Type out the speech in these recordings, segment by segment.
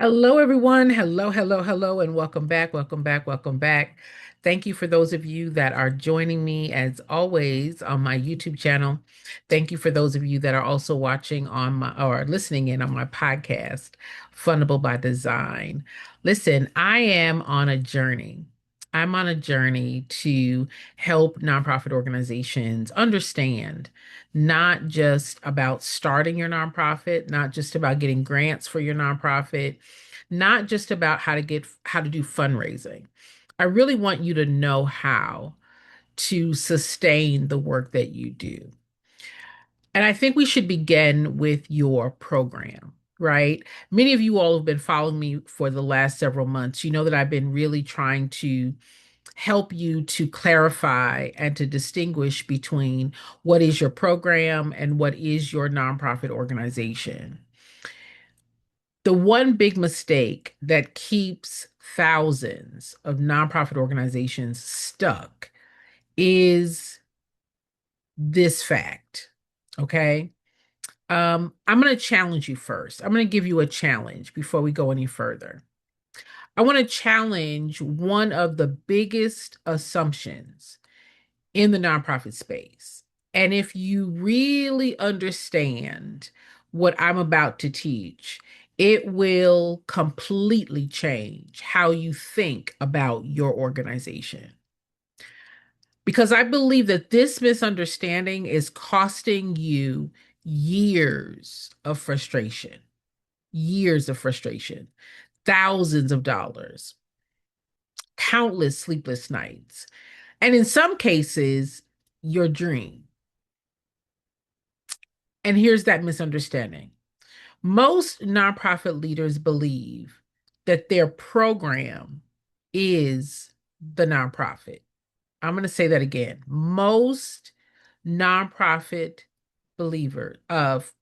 Hello, everyone. Hello, hello, hello, and welcome back. Welcome back. Welcome back. Thank you for those of you that are joining me as always on my YouTube channel. Thank you for those of you that are also watching on my or listening in on my podcast, Fundable by Design. Listen, I am on a journey. I'm on a journey to help nonprofit organizations understand not just about starting your nonprofit, not just about getting grants for your nonprofit, not just about how to do fundraising. I really want you to know how to sustain the work that you do. And I think we should begin with your program, right? Many of you all have been following me for the last several months. You know that I've been really trying to help you to clarify and to distinguish between what is your program and what is your nonprofit organization. The one big mistake that keeps thousands of nonprofit organizations stuck is this fact. Okay. I'm going to challenge you first. I'm going to give you a challenge before we go any further. I want to challenge one of the biggest assumptions in the nonprofit space. And if you really understand what I'm about to teach, it will completely change how you think about your organization. Because I believe that this misunderstanding is costing you years of frustration, thousands of dollars, countless sleepless nights, and in some cases, your dream. And here's that misunderstanding. Most nonprofit leaders believe that their program is the nonprofit. I'm going to say that again. Nonprofit believer of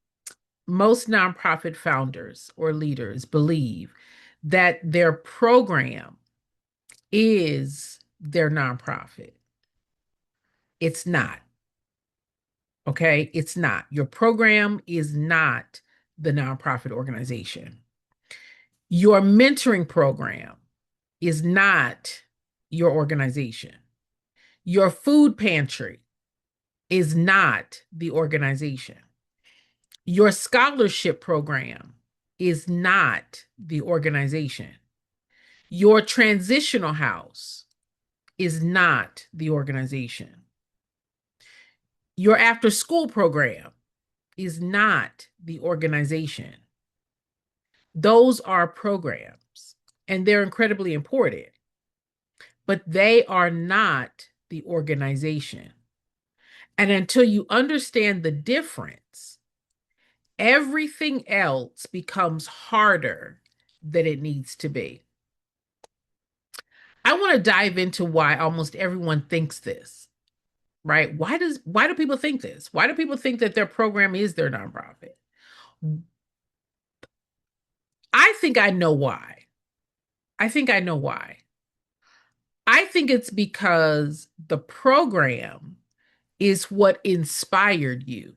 most nonprofit founders or leaders believe that their program is their nonprofit. It's not. Okay? It's not. Your program is not the nonprofit organization. Your mentoring program is not your organization. Your food pantry is not the organization. Your scholarship program is not the organization. Your transitional house is not the organization. Your after school program is not the organization. Those are programs and they're incredibly important, but they are not the organization. And until you understand the difference, everything else becomes harder than it needs to be. I want to dive into why almost everyone thinks this, right? Why do people think this? Why do people think that their program is their nonprofit? I think I know why. I think I know why. I think it's because the program is what inspired you.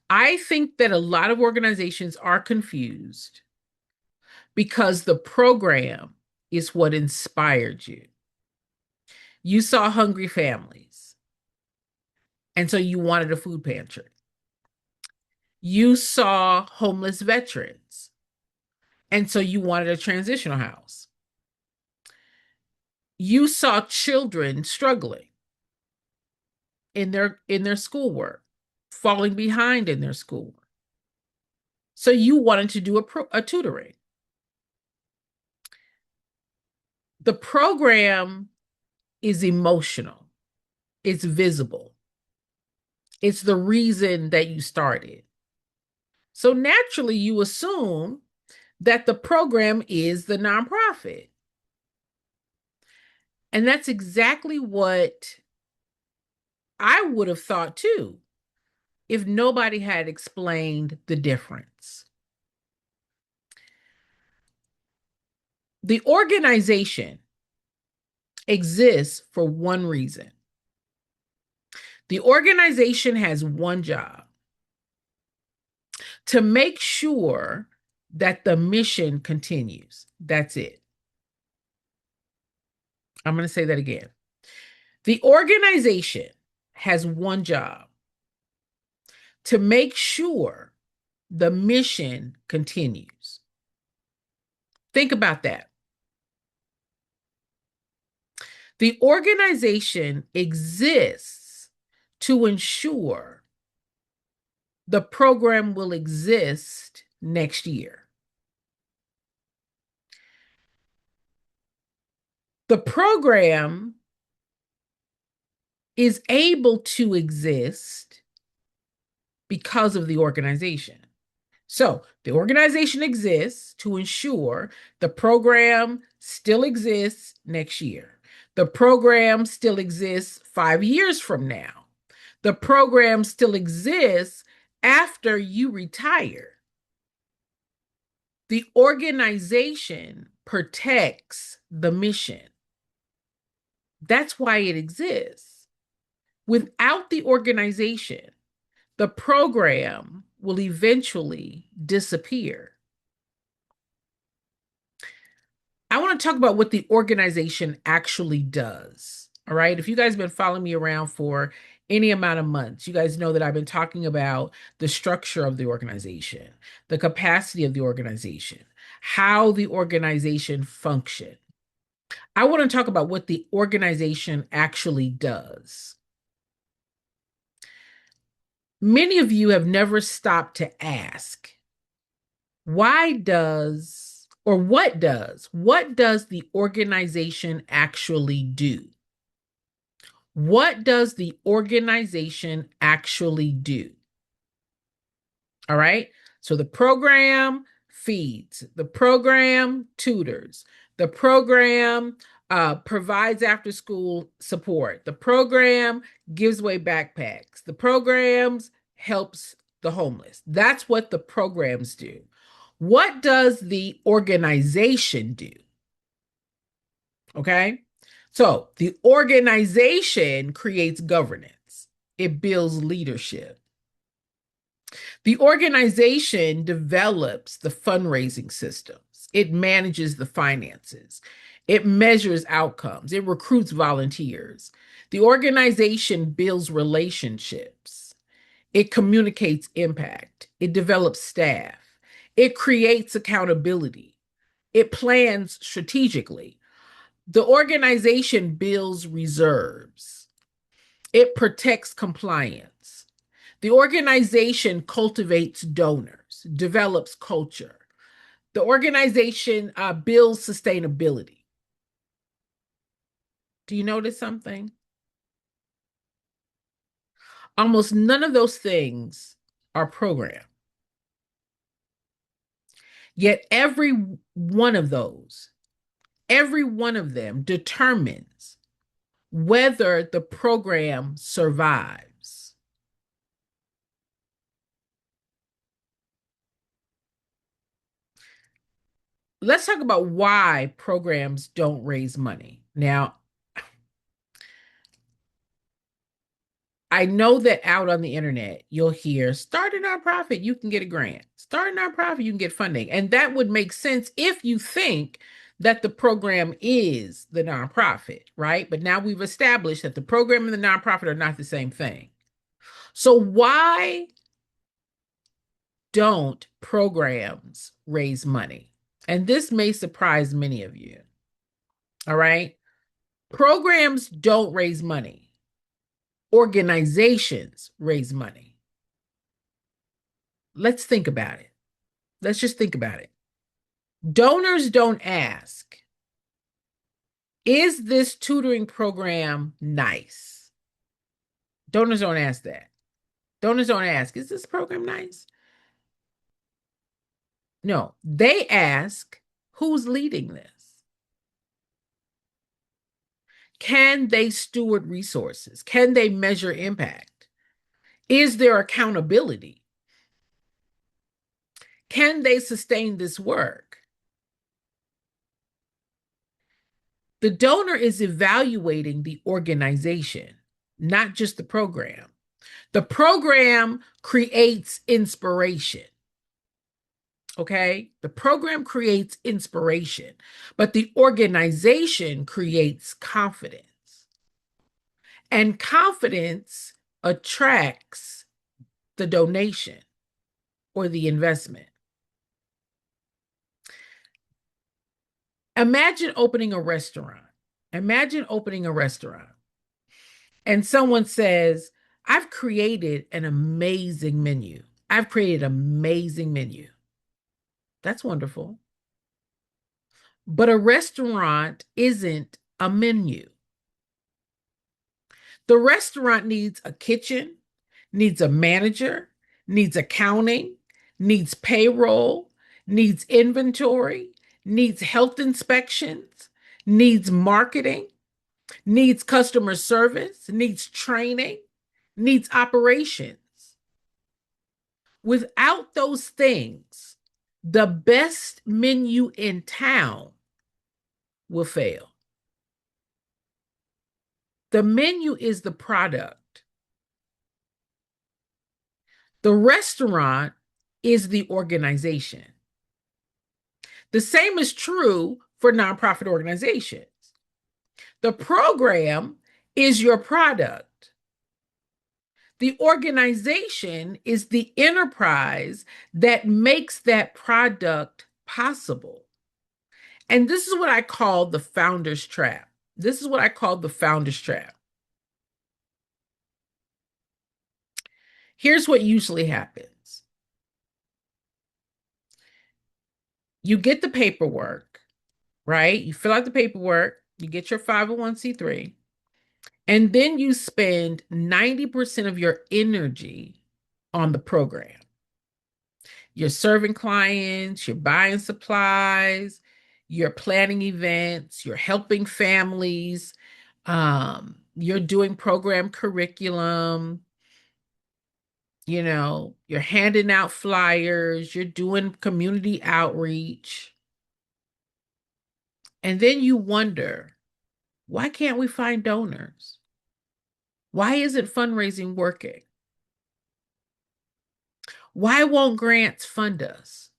I think that a lot of organizations are confused because the program is what inspired you. You saw hungry families, and so you wanted a food pantry. You saw homeless veterans, and so you wanted a transitional house. You saw children struggling in their schoolwork, falling behind in their schoolwork. So you wanted to do a tutoring. The program is emotional. It's visible. It's the reason that you started. So naturally, you assume that the program is the nonprofit. And that's exactly what I would have thought too, if nobody had explained the difference. The organization exists for one reason. The organization has one job: to make sure that the mission continues. That's it. I'm going to say that again. The organization has one job: to make sure the mission continues. Think about that. The organization exists to ensure the program will exist next year. The program is able to exist because of the organization. So the organization exists to ensure the program still exists next year. The program still exists 5 years from now. The program still exists after you retire. The organization protects the mission. That's why it exists. Without the organization, the program will eventually disappear. I want to talk about what the organization actually does. All right. If you guys have been following me around for any amount of months, you guys know that I've been talking about the structure of the organization, the capacity of the organization, how the organization functions. I want to talk about what the organization actually does. Many of you have never stopped to ask, what does the organization actually do? What does the organization actually do? All right. So the program feeds, the program tutors, the program provides after school support, the program gives away backpacks, the programs helps the homeless. That's what the programs do. What does the organization do? Okay. So the organization creates governance. It builds leadership. The organization develops the fundraising systems. It manages the finances. It measures outcomes. It recruits volunteers. The organization builds relationships. It communicates impact. It develops staff. It creates accountability. It plans strategically. The organization builds reserves. It protects compliance. The organization cultivates donors, develops culture. The organization builds sustainability. Do you notice something? Almost none of those things are programmed. Yet every one of them determines whether the program survives. Let's talk about why programs don't raise money. Now, I know that out on the internet, you'll hear start a nonprofit, you can get a grant. Start a nonprofit, you can get funding. And that would make sense if you think that the program is the nonprofit, right? But now we've established that the program and the nonprofit are not the same thing. So why don't programs raise money? And this may surprise many of you. All right. Programs don't raise money. Organizations raise money. Let's think about it. Let's just think about it. Donors don't ask, is this tutoring program nice? Donors don't ask that. Donors don't ask, is this program nice? No, they ask, who's leading this? Can they steward resources? Can they measure impact? Is there accountability? Can they sustain this work? The donor is evaluating the organization, not just the program. The program creates inspiration. Okay. The program creates inspiration, but the organization creates confidence. And confidence attracts the donation or the investment. Imagine opening a restaurant. Imagine opening a restaurant and someone says, I've created an amazing menu. I've created an amazing menu. That's wonderful. But a restaurant isn't a menu. The restaurant needs a kitchen, needs a manager, needs accounting, needs payroll, needs inventory, needs health inspections, needs marketing, needs customer service, needs training, needs operations. Without those things, the best menu in town will fail. The menu is the product. The restaurant is the organization. The same is true for nonprofit organizations. The program is your product. The organization is the enterprise that makes that product possible. And this is what I call the founder's trap. This is what I call the founder's trap. Here's what usually happens. You get the paperwork, right? You fill out the paperwork, you get your 501c3, and then you spend 90% of your energy on the program. You're serving clients, you're buying supplies, you're planning events, you're helping families, you're doing program curriculum, you're handing out flyers, you're doing community outreach. And then you wonder, why can't we find donors? Why isn't fundraising working? Why won't grants fund us?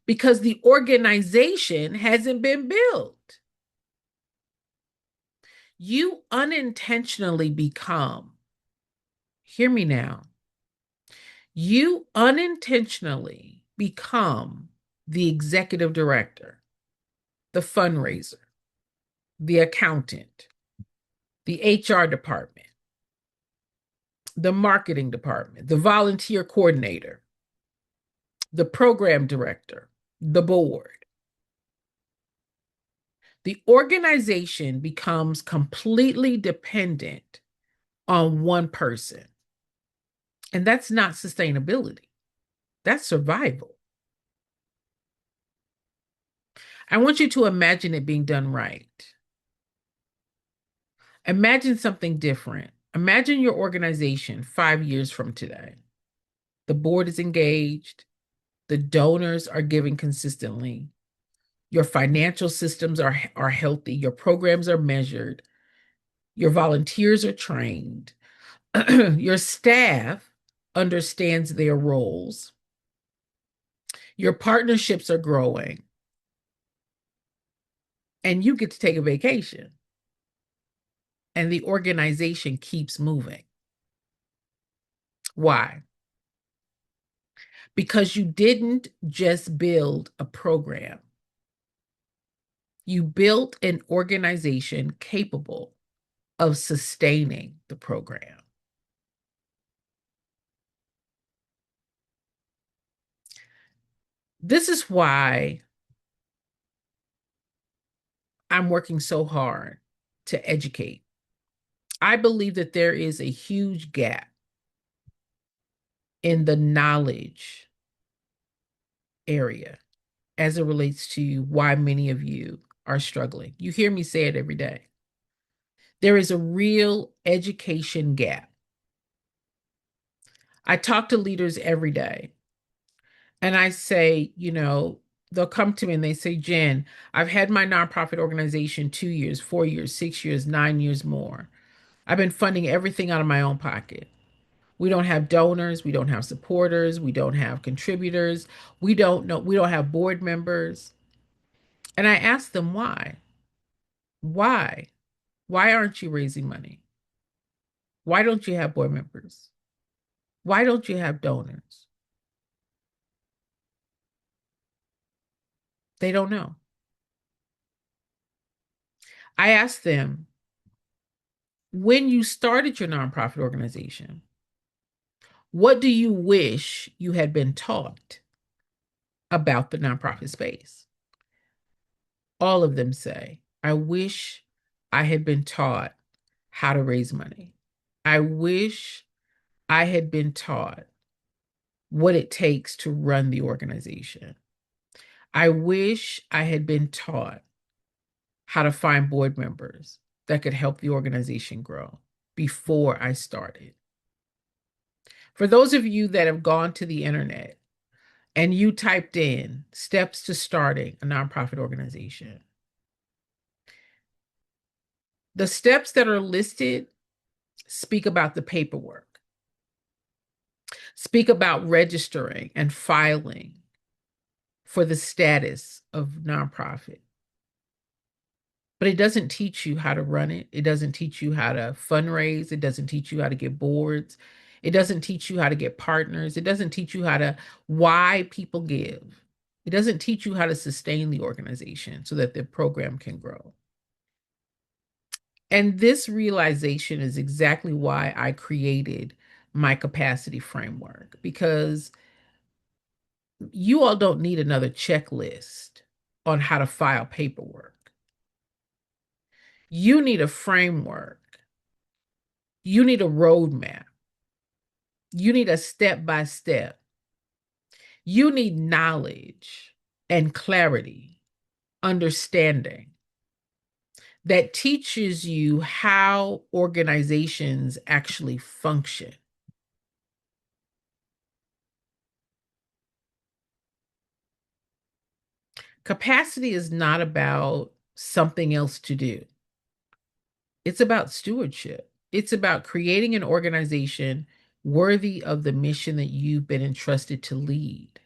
Because the organization hasn't been built. You unintentionally become, hear me now, you unintentionally become the executive director, the fundraiser, the accountant, the HR department, the marketing department, the volunteer coordinator, the program director, the board. The organization becomes completely dependent on one person. And that's not sustainability. That's survival. I want you to imagine it being done right. Imagine something different. Imagine your organization 5 years from today. The board is engaged. The donors are giving consistently. Your financial systems are healthy. Your programs are measured. Your volunteers are trained. Your staff understands their roles. Your partnerships are growing. And you get to take a vacation. And the organization keeps moving. Why? Because you didn't just build a program. You built an organization capable of sustaining the program. This is why I'm working so hard to educate. I believe that there is a huge gap in the knowledge area as it relates to why many of you are struggling. You hear me say it every day. There is a real education gap. I talk to leaders every day and I say, they'll come to me and they say, Jen, I've had my nonprofit organization 2 years, 4 years, 6 years, 9 years more. I've been funding everything out of my own pocket. We don't have donors, we don't have supporters, we don't have contributors, we don't have board members. And I asked them why. Why? Why aren't you raising money? Why don't you have board members? Why don't you have donors? They don't know. I asked them, when you started your nonprofit organization, what do you wish you had been taught about the nonprofit space? All of them say, I wish I had been taught how to raise money. I wish I had been taught what it takes to run the organization. I wish I had been taught how to find board members that could help the organization grow before I started. For those of you that have gone to the internet and you typed in steps to starting a nonprofit organization, the steps that are listed speak about the paperwork, speak about registering and filing for the status of nonprofit. But it doesn't teach you how to run it. It doesn't teach you how to fundraise. It doesn't teach you how to get boards. It doesn't teach you how to get partners. It doesn't teach you how to why people give. It doesn't teach you how to sustain the organization so that the program can grow. And this realization is exactly why I created my capacity framework, because you all don't need another checklist on how to file paperwork. You need a framework. You need a roadmap. You need a step by step. You need knowledge and clarity, understanding that teaches you how organizations actually function. Capacity is not about something else to do. It's about stewardship. It's about creating an organization worthy of the mission that you've been entrusted to lead.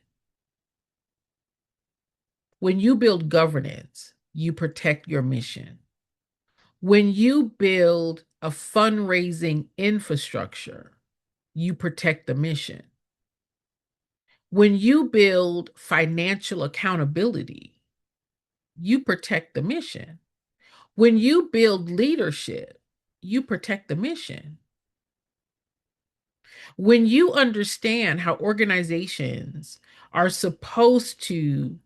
When you build governance, you protect your mission. When you build a fundraising infrastructure, you protect the mission. When you build financial accountability, you protect the mission. When you build leadership, you protect the mission. When you understand how organizations are supposed to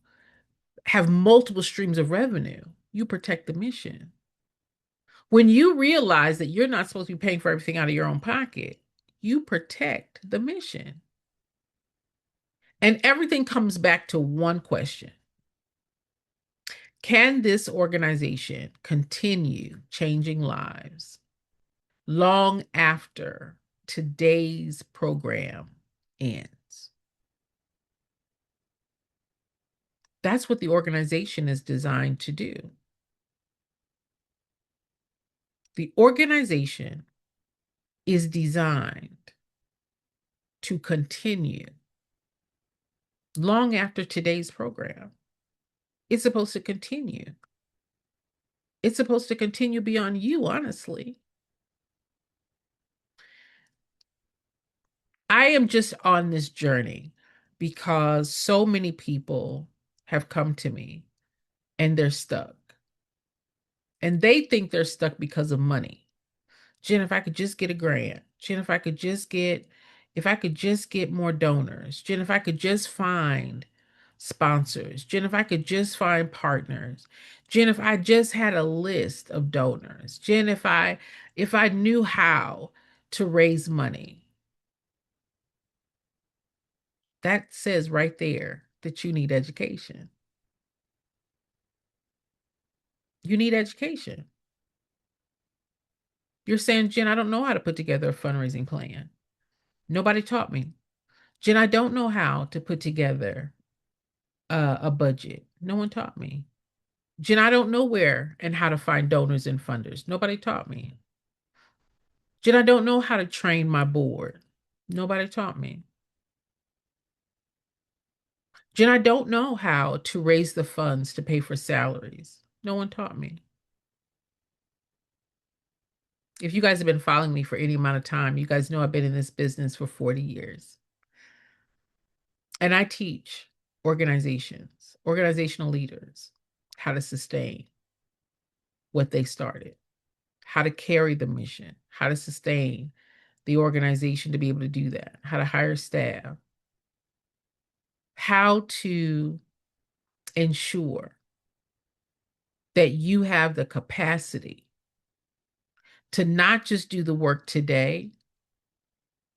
have multiple streams of revenue, you protect the mission. When you realize that you're not supposed to be paying for everything out of your own pocket, you protect the mission. And everything comes back to one question. Can this organization continue changing lives long after today's program ends? That's what the organization is designed to do. The organization is designed to continue long after today's program. It's supposed to continue. It's supposed to continue beyond you, honestly. I am just on this journey because so many people have come to me and they're stuck. And they think they're stuck because of money. Jen, if I could just get a grant. Jen, if I could just get more donors. Jen, if I could just find sponsors. Jen, if I could just find partners. Jen, if I just had a list of donors. Jen, if I knew how to raise money. That says right there that you need education. You need education. You're saying, Jen, I don't know how to put together a fundraising plan. Nobody taught me. Jen, I don't know how to put together a budget. No one taught me. Jen, I don't know where and how to find donors and funders. Nobody taught me. Jen, I don't know how to train my board. Nobody taught me. Jen, I don't know how to raise the funds to pay for salaries. No one taught me. If you guys have been following me for any amount of time, you guys know I've been in this business for 40 years. And I teach organizations, organizational leaders, how to sustain what they started, how to carry the mission, how to sustain the organization to be able to do that, how to hire staff, how to ensure that you have the capacity to not just do the work today,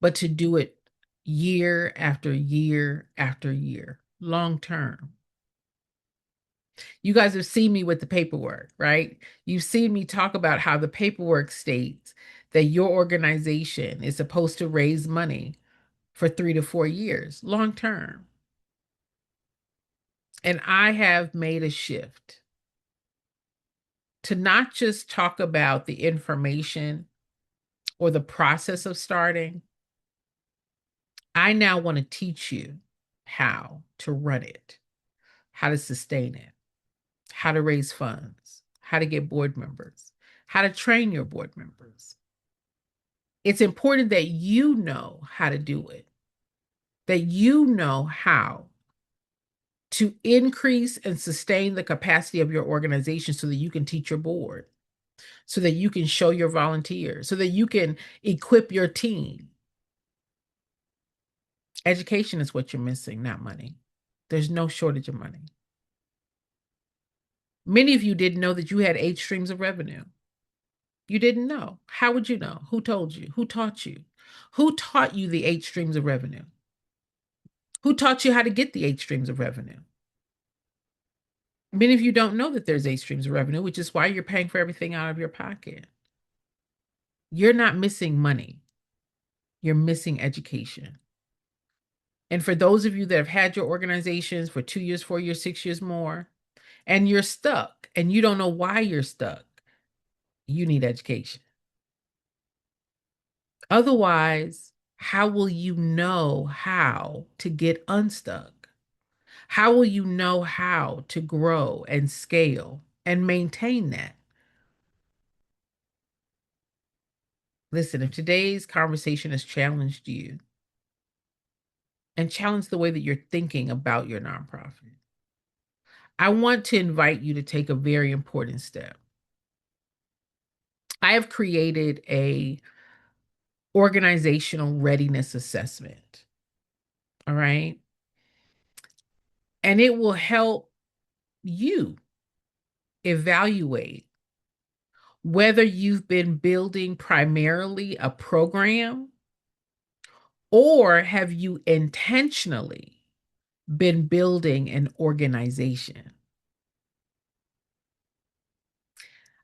but to do it year after year after year, long term. You guys have seen me with the paperwork, right? You've seen me talk about how the paperwork states that your organization is supposed to raise money for 3 to 4 years, long term. And I have made a shift to not just talk about the information or the process of starting. I now want to teach you how to run it, how to sustain it, how to raise funds, how to get board members, how to train your board members. It's important that you know how to do it, that you know how to increase and sustain the capacity of your organization so that you can teach your board, so that you can show your volunteers, so that you can equip your team. Education is what you're missing, not money. There's no shortage of money. Many of you didn't know that you had 8 streams of revenue. You didn't know. How would you know? Who told you? Who taught you? Who taught you the 8 streams of revenue? Who taught you how to get the 8 streams of revenue? Many of you don't know that there's 8 streams of revenue, which is why you're paying for everything out of your pocket. You're not missing money. You're missing education. And for those of you that have had your organizations for 2 years, 4 years, 6 years more, and you're stuck and you don't know why you're stuck, you need education. Otherwise, how will you know how to get unstuck? How will you know how to grow and scale and maintain that? Listen, if today's conversation has challenged you and challenged the way that you're thinking about your nonprofit, I want to invite you to take a very important step. I have created a organizational readiness assessment. All right. And it will help you evaluate whether you've been building primarily a program or have you intentionally been building an organization.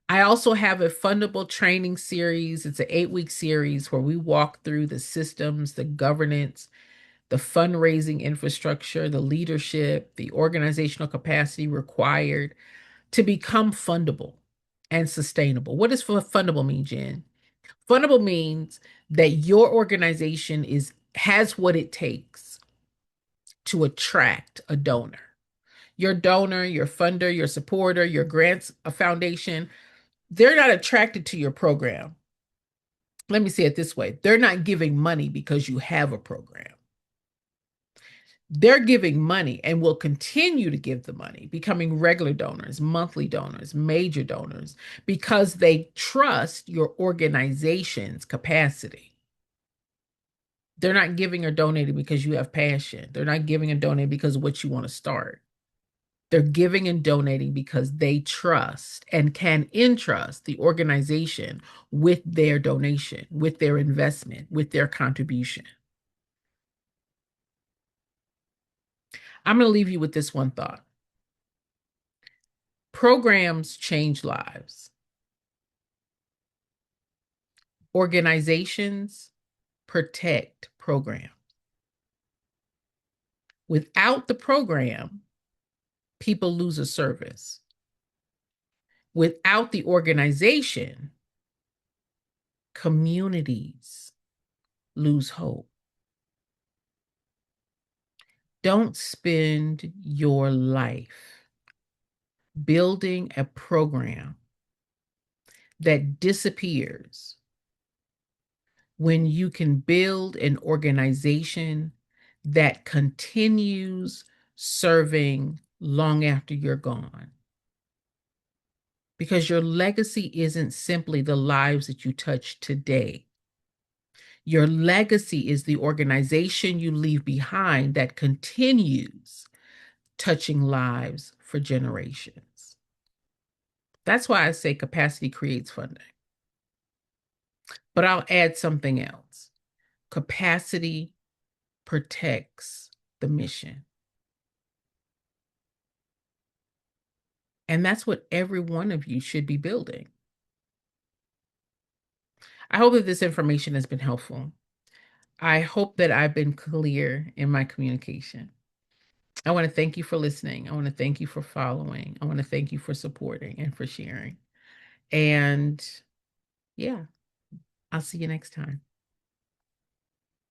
I also have a fundable training series. It's an 8-week series where we walk through the systems, the governance, the fundraising infrastructure, the leadership, the organizational capacity required to become fundable and sustainable. What does fundable mean, Jen? Fundable means that your organization has what it takes to attract a donor. Your donor, your funder, your supporter, your grants foundation, they're not attracted to your program. Let me say it this way. They're not giving money because you have a program. They're giving money and will continue to give the money, becoming regular donors, monthly donors, major donors, because they trust your organization's capacity. They're not giving or donating because you have passion. They're not giving and donating because of what you want to start. They're giving and donating because they trust and can entrust the organization with their donation, with their investment, with their contribution. I'm going to leave you with this one thought. Programs change lives. Organizations protect programs. Without the program, people lose a service. Without the organization, communities lose hope. Don't spend your life building a program that disappears when you can build an organization that continues serving long after you're gone. Because your legacy isn't simply the lives that you touch today. Your legacy is the organization you leave behind that continues touching lives for generations. That's why I say capacity creates funding. But I'll add something else. Capacity protects the mission. And that's what every one of you should be building. I hope that this information has been helpful. I hope that I've been clear in my communication. I want to thank you for listening. I want to thank you for following. I want to thank you for supporting and for sharing. And yeah, I'll see you next time.